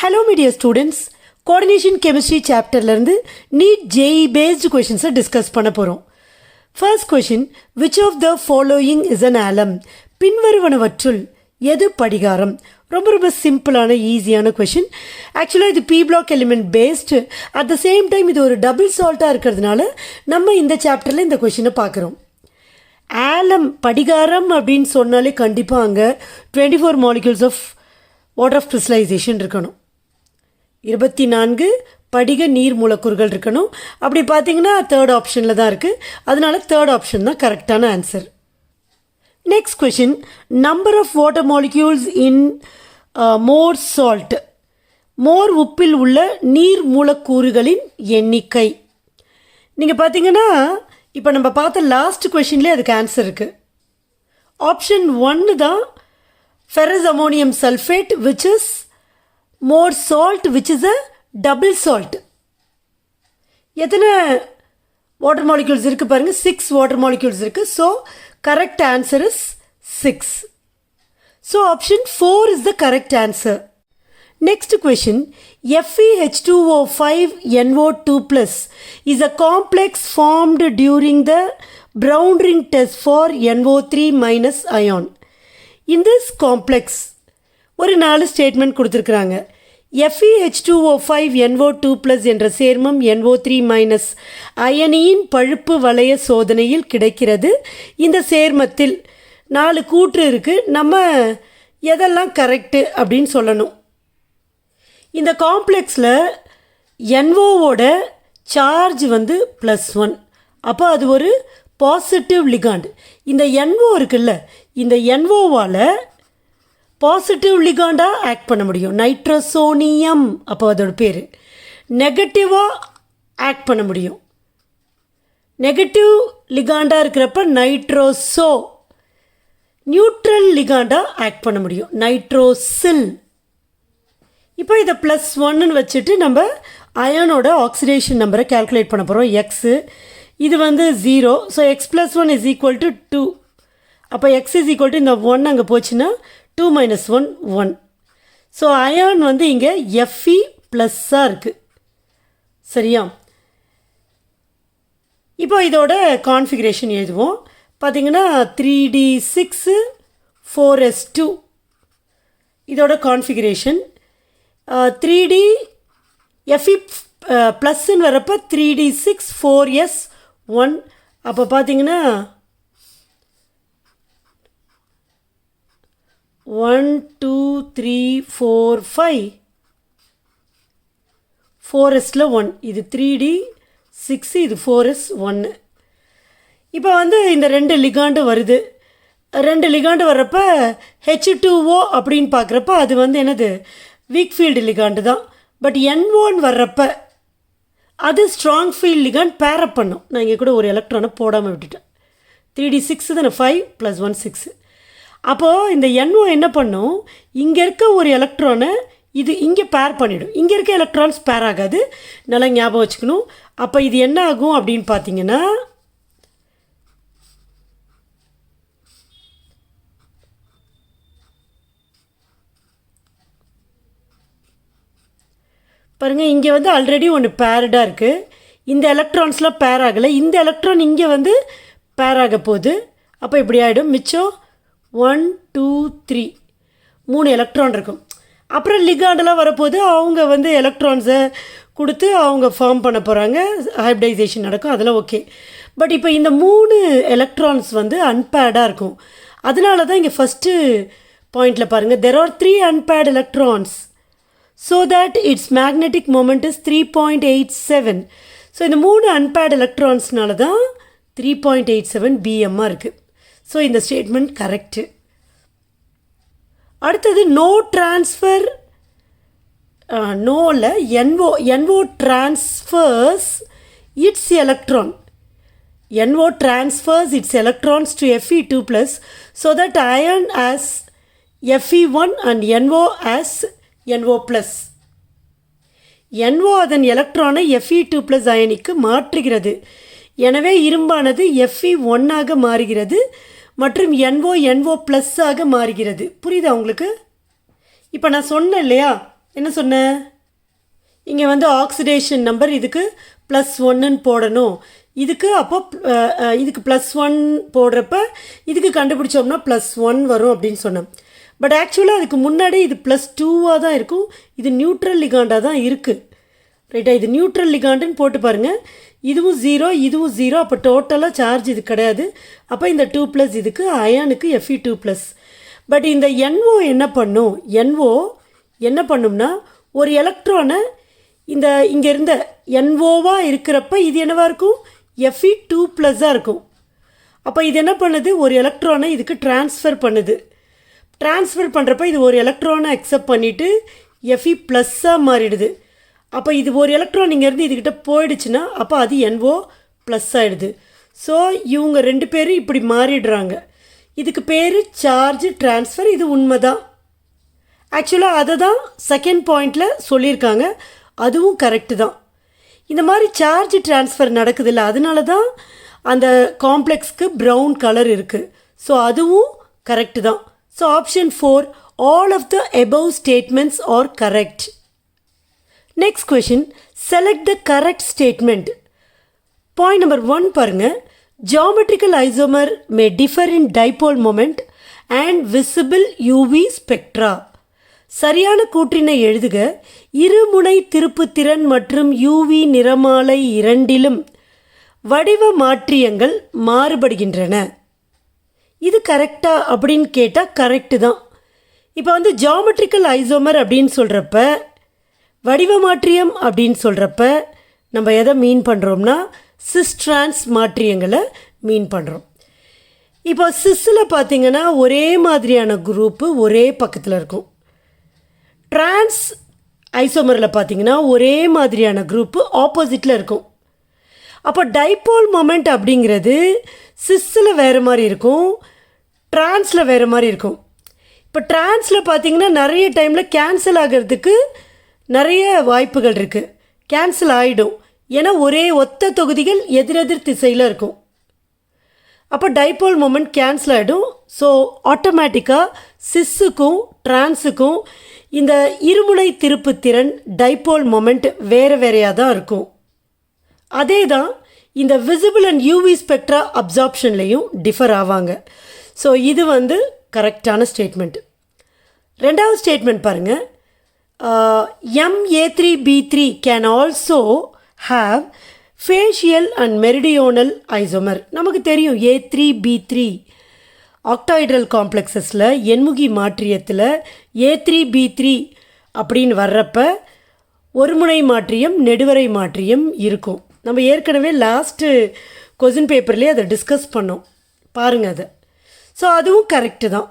Hello my dear students, coordination chemistry chapterலேருந்து NEET JEE based questions discuss பண்ண போகிறோம். First question, which of the following is an alum? பின்வருவனவற்றுள் எது படிகாரம்? ரொம்ப சிம்பிளான ஈஸியான question. ஆக்சுவலாக இது P block element based. At the same time இது ஒரு டபுள் சால்ட்டாக இருக்கிறதுனால நம்ம இந்த சாப்டரில் இந்த கொஷினை பார்க்குறோம். ஆலம் படிகாரம் அப்படின்னு சொன்னாலே கண்டிப்பாக அங்கே 24 molecules of water of crystallization இருக்கணும். 24 படிக நீர் மூலக்கூறுகள் இருக்கணும். அப்படி பார்த்தீங்கன்னா தேர்ட் ஆப்ஷனில் தான் இருக்குது. அதனால தேர்ட் ஆப்ஷன் தான் கரெக்டான answer. Next question, number of water molecules in Mohr salt. Mohr உப்பில் உள்ள நீர் மூலக்கூறுகளின் எண்ணிக்கை. நீங்கள் பார்த்தீங்கன்னா இப்போ நம்ம பார்த்த லாஸ்ட் கொஷின்லேயே அதுக்கு ஆன்சர் இருக்குது. ஆப்ஷன் 1 தான் ferrous ammonium sulfate, which is more salt, which is a double salt. எத்தனை வாட்டர் மாலிக்யூல்ஸ் இருக்குது பாருங்கள், 6 வாட்டர் மாலிக்யூல்ஸ் இருக்குது. So correct answer is 6. So option 4 is the correct answer. Next question, FeH2O5NO2+ is a complex formed during the brown ring test for NO3- ion. In this complex ஒரு 4 statement கொடுத்துருக்குறாங்க. FeH2O5NO2+ என்ற சேர்மம் NO3- அயனியின் பழுப்பு வளைய சோதனையில் கிடைக்கிறது. இந்த சேர்மத்தில் 4 கூற்று இருக்குது. நம்ம எதெல்லாம் கரெக்டு அப்படின்னு சொல்லணும். இந்த காம்ப்ளெக்ஸில் NOவோட சார்ஜ் வந்து +1. அப்போ அது ஒரு பாசிட்டிவ் லிகாண்ட். இந்த NO இருக்குல்ல, இந்த NOவால் பாசிட்டிவ் லிகாண்டாக ஆக்ட் பண்ண முடியும். நைட்ரோசோனியம் அப்போ அதோட பேர். நெகட்டிவாக ஆக்ட் பண்ண முடியும். நெகட்டிவ் லிகாண்டாக இருக்கிறப்ப நைட்ரோசோ. நியூட்ரல் லிகாண்டாக ஆக்ட் பண்ண முடியும். நைட்ரோசில். இப்போ இதை +1ன்னு வச்சுட்டு நம்ம அயனோட ஆக்சிடேஷன் நம்பரை கேல்குலேட் பண்ண போகிறோம். எக்ஸு இது வந்து 0. So x + 1 = 2. அப்போ x = இந்த 1 அங்கே போச்சுன்னா 2 - 1 1. ஸோ அயான் வந்து இங்கே Fe ப்ளஸ்ஸாக இருக்குது. சரியா? இப்போ இதோட கான்ஃபிகரேஷன் எழுதுவோம். பார்த்திங்கன்னா 3d6 4s2 இதோட கான்ஃபிகரேஷன். 3d Fe ப்ளஸ்ன்னு வரப்போ 3d6 4s1. அப்போ பார்த்தீங்கன்னா 1 2 3 4 5 4s 1. இது 3d6, இது 4s1. இப்போ வந்து இந்த 2 லிகாண்டு வருது. 2 லிகாண்டு வர்றப்ப H2O அப்படின்னு பார்க்குறப்ப அது வந்து என்னது, வீக் ஃபீல்டு லிகாண்டு தான். பட் NOன்னு வர்றப்ப அது ஸ்ட்ராங் ஃபீல்டு லிகாண்ட் பேரப் பண்ணும். நான் இங்கே கூட ஒரு எலக்ட்ரானை போடாமல் விட்டுட்டேன். 3d6 தானே, 5 + 1 6. அப்போது இந்த NO என்ன பண்ணும், இங்கே இருக்க ஒரு எலக்ட்ரானை இது இங்கே பேர் பண்ணிவிடும். இங்கே இருக்க எலக்ட்ரான்ஸ் பேர் ஆகாது. நல்லா ஞாபகம் வச்சுக்கணும். அப்போ இது என்ன ஆகும் அப்படின்னு பார்த்தீங்கன்னா, பாருங்கள், இங்கே வந்து ஆல்ரெடி ஒன்று பேர்டாக இருக்குது. இந்த எலக்ட்ரான்ஸ்லாம் பேர் ஆகலை. இந்த எலக்ட்ரான் இங்கே வந்து பேர் ஆக போகுது. அப்போ இப்படி ஆகிடும். மிச்சம் 1 2 3 3 எலக்ட்ரான் இருக்கும். அப்புறம் லிகாண்டெலாம் வரப்போது அவங்க வந்து எலக்ட்ரான்ஸை கொடுத்து அவங்க ஃபார்ம் பண்ண போகிறாங்க. ஹைப்ரிடைசேஷன் நடக்கும். அதெல்லாம் ஓகே. பட் இப்போ இந்த 3 எலக்ட்ரான்ஸ் வந்து அன்பேர்டாக இருக்கும். அதனால தான் இங்கே ஃபஸ்ட்டு பாயிண்டில் பாருங்கள், there are 3 unpaired electrons so that its magnetic moment is 3.87. So இந்த 3 அன்பேர்டு எலக்ட்ரான்ஸ்னால தான் 3.87 BMஆ இருக்குது. ஸோ இந்த ஸ்டேட்மெண்ட் கரெக்டு. அடுத்தது நோ ட்ரான்ஸ்ஃபர். நோவில் NO transfers it's electron. NO transfers it's electrons to Fe2+ so that ion as Fe1 and NO as NO+. NO அதன் எலக்ட்ரானை Fe2+ அயனிக்கு மாற்றுகிறது. எனவே இரும்பானது Fe1 ஆக மாறுகிறது மற்றும் NO+ஆக மாறுகிறது. புரியுதா உங்களுக்கு? இப்போ நான் சொன்னேன் இல்லையா, என்ன சொன்னேன்? இங்கே வந்து ஆக்சிடேஷன் நம்பர் இதுக்கு +1ன்னு போடணும். இதுக்கு அப்போ இதுக்கு +1 போடுறப்ப இதுக்கு கண்டுபிடிச்சோம்னா +1 வரும் அப்படின்னு சொன்னேன். பட் ஆக்சுவலாக அதுக்கு முன்னாடி இது +2வாக தான் இருக்கும். இது நியூட்ரல் லிகாண்டாக தான் இருக்குது. ரைட்டா? இது நியூட்ரல் லிகாண்டுன்னு போட்டு பாருங்கள். இதுவும் 0, இதுவும் 0. அப்போ டோட்டலாக சார்ஜ் இது கிடையாது. அப்போ இந்த 2+ இதுக்கு அயானுக்கு Fe2+. பட் இந்த NO என்ன பண்ணும்? NO என்ன பண்ணும்னா ஒரு எலக்ட்ரானை இந்த இங்கே இருந்த NOவாக இருக்கிறப்ப இது என்னவாக இருக்கும்? Fe2+ஆக இருக்கும். அப்போ இது என்ன பண்ணுது? ஒரு எலக்ட்ரானை இதுக்கு ட்ரான்ஸ்ஃபர் பண்ணுது. ட்ரான்ஸ்ஃபர் பண்ணுறப்ப இது ஒரு எலக்ட்ரானை அக்செப்ட் பண்ணிவிட்டு Fe+ஆக மாறிடுது. அப்போ இது ஒரு எலக்ட்ரான் இங்கேருந்து இதுக்கிட்ட போயிடுச்சுன்னா அப்போ அது NO+ ஆகிடுது. ஸோ இவங்க 2 பேரும் இப்படி மாறிடுறாங்க. இதுக்கு பேர் சார்ஜ் ட்ரான்ஸ்ஃபர். இது உண்மை தான். ஆக்சுவலாக அதை தான் செகண்ட் பாயிண்டில் சொல்லியிருக்காங்க. அதுவும் கரெக்டு தான். இந்த மாதிரி சார்ஜ் ட்ரான்ஸ்ஃபர் நடக்குதில்ல, அதனால தான் அந்த காம்ப்ளெக்ஸ்க்கு ப்ரௌன் கலர் இருக்குது. ஸோ அதுவும் கரெக்டு தான். So option 4, all of the above statements are correct. Next question, select the correct statement. Point number 1 பாருங்க. Geometrical isomer may differ in dipole moment and visible UV spectra. சரியான கூற்றினை எழுதுக. இருமுனை திருப்புத்திறன் மற்றும் UV நிறமாலை இரண்டிலும் வடிவ மாற்றியங்கள் மாறுபடுகின்றன. இது கரெக்டா அப்படின்னு கேட்டால் கரெக்டு தான். இப்போ வந்து ஜியாமெட்ரிக்கல் ஐசோமர் அப்படின்னு சொல்கிறப்ப, வடிவ மாற்றியம் அப்படின்னு சொல்கிறப்ப நம்ம எதை மீன் பண்ணுறோம்னா சிஸ்-ட்ரான்ஸ் மாற்றியங்களை மீன் பண்ணுறோம். இப்போ சிஸ்ஸில் பார்த்திங்கன்னா ஒரே மாதிரியான குரூப்பு ஒரே பக்கத்தில் இருக்கும். ட்ரான்ஸ் ஐசோமரில் பார்த்திங்கன்னா ஒரே மாதிரியான குரூப்பு ஆப்போசிட்டில் இருக்கும். அப்போ டைபோல் மொமெண்ட் அப்படிங்கிறது சிஸ்ஸில் வேறு மாதிரி இருக்கும், ட்ரான்ஸில் வேறு மாதிரி இருக்கும். இப்போ ட்ரான்ஸில் பார்த்திங்கன்னா நிறைய டைமில் கேன்சல் ஆகிறதுக்கு நிறைய வாய்ப்புகள் இருக்குது. கேன்சல் ஆகிடும். ஏன்னா ஒரே ஒத்த தொகுதிகள் எதிரெதிர் திசையில் இருக்கும். அப்போ டைபோல் மொமெண்ட் கேன்சல் ஆகிடும். ஸோ ஆட்டோமேட்டிக்காக சிஸ்ஸுக்கும் ட்ரான்ஸுக்கும் இந்த இருமுனை திருப்புத்திறன் டைபோல் மொமெண்ட் வேறு வேறையாக தான் இருக்கும். அதே தான் இந்த விசிபிள் அண்ட் யூவி ஸ்பெக்ட்ரா அப்சார்ப்ஷன்லேயும் டிஃபர் ஆவாங்க. ஸோ இது வந்து கரெக்டான ஸ்டேட்மெண்ட். ரெண்டாவது ஸ்டேட்மெண்ட் பாருங்கள். Ma3B3 can also have facial and meridional isomer. நமக்கு தெரியும் A3B3 ஆக்டாய்டல் காம்ப்ளெக்ஸஸில் எண்முகி மாற்றியத்தில் A3B3 அப்படின்னு வர்றப்ப ஒரு முனை மாற்றியம் நெடுவரை மாற்றியம் இருக்கும். நம்ம ஏற்கனவே லாஸ்ட்டு கொஸ்டின் பேப்பர்லேயே அதை டிஸ்கஸ் பண்ணோம், பாருங்கள் அதை. ஸோ அதுவும் கரெக்டு தான்.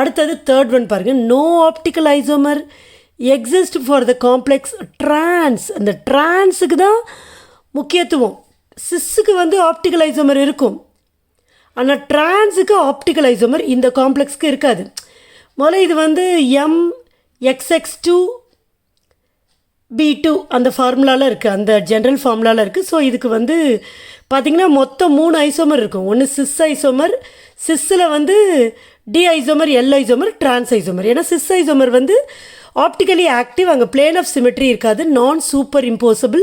அடுத்தது தேர்ட் ஒன் பாருங்கள். No optical isomer exist for the complex trans. அந்த ட்ரான்ஸுக்கு தான் முக்கியத்துவம். சிஸ்ஸுக்கு வந்து ஆப்டிக்கல் ஐசோமர் இருக்கும், ஆனால் ட்ரான்ஸுக்கு ஆப்டிக்கல் ஐசோமர் இந்த காம்ப்ளெக்ஸ்க்கு இருக்காது. முதல்ல இது வந்து MXX2B2 அந்த ஃபார்முலாவில் இருக்குது, அந்த ஜென்ரல் ஃபார்முலாவில் இருக்குது. ஸோ இதுக்கு வந்து பார்த்திங்கன்னா மொத்தம் 3 ஐசோமர் இருக்கும். ஒன்று சிஸ் ஐசோமர், சிஸ்ஸில் வந்து D isomer, L isomer, trans isomer. ஏன்னா சிஸ் ஐசோமர் வந்து ஆப்டிக்கலி ஆக்டிவ், அங்கே பிளேன் ஆஃப் சிமெட்ரி இருக்காது, நான் சூப்பர் இம்போசபிள்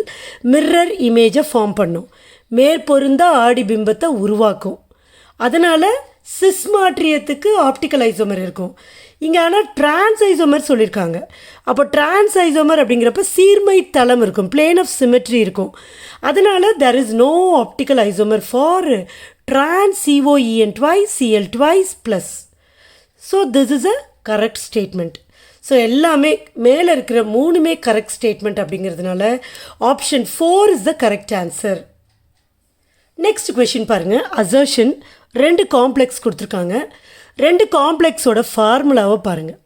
மிர்ரர் இமேஜை ஃபார்ம் பண்ணும், மேற்பொருந்தா ஆடி பிம்பத்தை உருவாக்கும். அதனால் சிஸ் மாற்றியத்துக்கு ஆப்டிக்கல் ஐசோமர் இருக்கும். இங்கே ஆனால் ட்ரான்ஸ் ஐசோமர் சொல்லியிருக்காங்க. அப்போ ட்ரான்ஸ் ஐசோமர் அப்படிங்கிறப்ப சீர்மை தளம் இருக்கும், பிளேன் ஆஃப் சிமெட்ரி இருக்கும். அதனால் there is no optical isomer for trans COEN twice Cl twice plus. So this is a correct statement. So எல்லாமே மேலே இருக்கிற 3மே கரெக்ட் ஸ்டேட்மெண்ட் அப்படிங்கிறதுனால option 4 is the correct answer. Next question பாருங்கள். Assertion 2 complex கொடுத்துருக்காங்க. 2 காம்ப்ளெக்ஸோட ஃபார்முலாவை பாருங்கள்.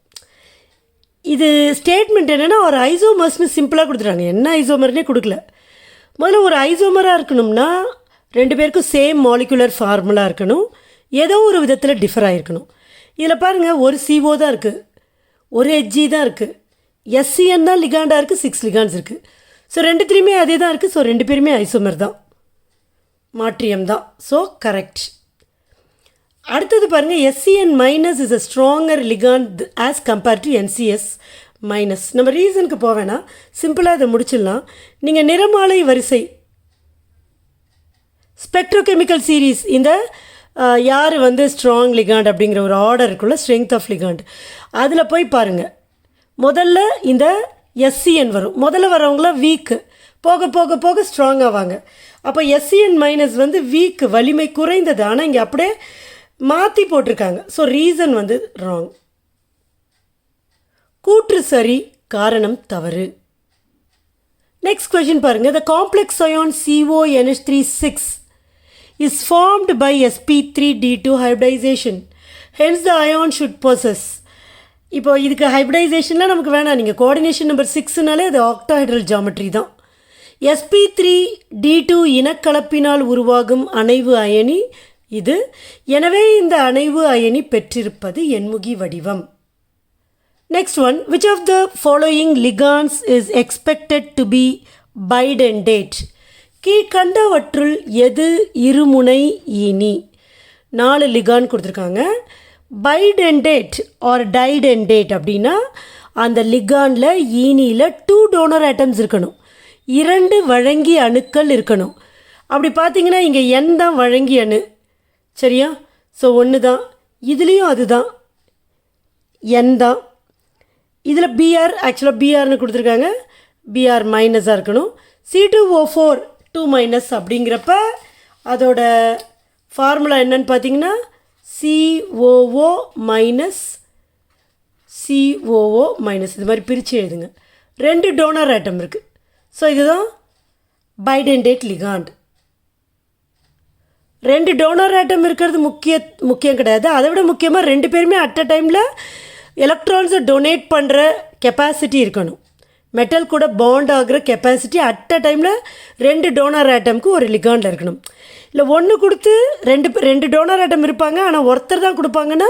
இது ஸ்டேட்மெண்ட் என்னென்னா ஒரு ஐசோமர்ஸ்னு சிம்பிளாக கொடுத்துட்டாங்க, என்ன ஐசோமர்னே கொடுக்கல. முதல்ல ஒரு ஐசோமராக இருக்கணும்னா 2 பேருக்கும் சேம் மாலிகுலர் ஃபார்முலா இருக்கணும், ஏதோ ஒரு விதத்தில் டிஃபர் ஆகிருக்கணும். இதில் பாருங்கள், ஒரு CO தான் இருக்குது, ஒரு HG தான் இருக்குது, SCN தான் லிகாண்டாக இருக்குது, 6 லிகாண்ட்ஸ் இருக்குது. ஸோ 2த்துலேயுமே அதே தான் இருக்குது. ஸோ 2 பேருமே ஐசோமர் தான், மாற்றியம் தான். So correct. அடுத்தது பாருங்கள். SCN minus is a stronger ligand as compared to NCS minus. நம்ம ரீசனுக்கு போவேன்னா சிம்பிளாக இதை முடிச்சிடலாம். நீங்கள் நிறமாலை வரிசை ஸ்பெக்ட்ரோகெமிக்கல் சீரீஸ் இந்த யார் வந்து ஸ்ட்ராங் லிகாண்ட் அப்படிங்கிற ஒரு ஆர்டர் இருக்குள்ள ஸ்ட்ரென்த் ஆஃப் லிகாண்ட் அதில் போய் பாருங்கள். முதல்ல இந்த எஸ்சிஎன் வரும். முதல்ல வரவங்கள வீக்கு, போக போக போக ஸ்ட்ராங் ஆவாங்க. அப்போ எஸ்சிஎன் மைனஸ் வந்து வீக்கு, வலிமை குறைந்தது. ஆனால் இங்கே அப்படியே மாற்றி போட்டிருக்காங்க. ஸோ ரீசன் வந்து ராங். கூற்று சரி, காரணம் தவறு. நெக்ஸ்ட் கொஷின் பாருங்கள். The complex ion CONH3 is formed by sp3d2 hybridization. Hence the ion should possess. இப்போ இதுக்கு ஹைப்ரிடைசேஷன்லாம் நமக்கு வேணாம். நீங்கள் கோஆர்டினேஷன் நம்பர் 6னாலே அது ஆக்டாஹைட்ரல் ஜாமெட்ரி தான். sp3d2 இனக்கலப்பினால் உருவாகும் அணைவு அயனி இது. எனவே இந்த அணைவு அயனி பெற்றிருப்பது எண்முகி வடிவம். Next one, which of the following ligands is expected to be bidendate? கீழ்கண்டவற்றுள் எது இருமுனை ஈனி? 4 லிகான் கொடுத்துருக்காங்க. பைடெண்டேட் ஆர் டைடெண்டேட் அப்படின்னா அந்த லிகானில் ஈனியில் 2 டோனர் ஆட்டம்ஸ் இருக்கணும், 2 வழங்கி அணுக்கள் இருக்கணும். அப்படி பார்த்தீங்கன்னா இங்கே N தான் வழங்கி அணு, சரியா? ஸோ 1 தான். இதுலேயும் அதுதான், N தான். இதில் Br, ஆக்சுவலாக Brன்னு கொடுத்துருக்காங்க, Br மைனஸாக இருக்கணும். C2O4 2- அப்படிங்கிறப்ப அதோட ஃபார்முலா என்னன்னு பார்த்தீங்கன்னா COO மைனஸ் COO மைனஸ், இது மாதிரி பிரித்து எழுதுங்க. 2 டோனர் ஆட்டம் இருக்குது. ஸோ இதுதான் பைடெண்டேட் லிகாண்ட். 2 டோனர் ஆட்டம் இருக்கிறது முக்கியம் கிடையாது. அதை விட முக்கியமாக 2 பேருமே அட் அ டைமில் எலக்ட்ரான்ஸை டொனேட் பண்ணுற கெப்பாசிட்டி இருக்கணும். மெட்டல் கூட பாண்ட் ஆகிற கெப்பாசிட்டி அட் அ டைமில் 2 டோனர் ஆட்டம்க்கு ஒரு லிகாண்டில் இருக்கணும். இல்லை 1 கொடுத்து 2 டோனர் ஆட்டம் இருப்பாங்க, ஆனால் ஒருத்தர் தான் கொடுப்பாங்கன்னா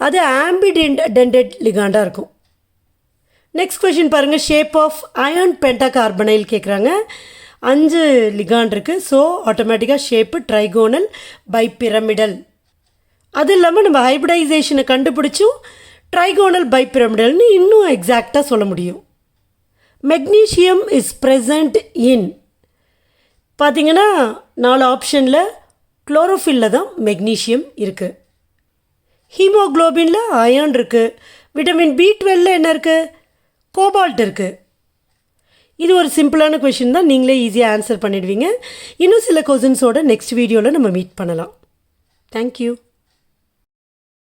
அது ஆம்பிடெண்டேட் லிகாண்டாக இருக்கும். நெக்ஸ்ட் கொஷின் பாருங்கள். ஷேப் ஆஃப் அயன் பென்டாகார்பனைல் கேட்குறாங்க. 5 லிகாண்ட் இருக்குது. ஸோ ஆட்டோமேட்டிக்காக ஷேப்பு ட்ரைகோனல் பைபிரமிடல். அது இல்லாமல் நம்ம ஹைப்ரிடைசேஷனை கண்டுபிடிச்சும் ட்ரைகோனல் பைபிரமிடல்னு இன்னும் எக்ஸாக்டாக சொல்ல முடியும். மெக்னீஷியம் இஸ் ப்ரெசண்ட் இன் பார்த்தீங்கன்னா 4 ஆப்ஷனில் குளோரோஃபில்ல தான் மெக்னீஷியம் இருக்குது. ஹீமோக்ளோபினில் அயன் இருக்குது. விட்டமின் B12 என்ன இருக்குது? கோபால்ட் இருக்குது. இது ஒரு சிம்பிளான கொஷின் தான், நீங்களே ஈஸியாக ஆன்சர் பண்ணிடுவீங்க. இன்னும் சில கொஷின்ஸோட நெக்ஸ்ட் வீடியோவில் நம்ம மீட் பண்ணலாம். தேங்க்யூ.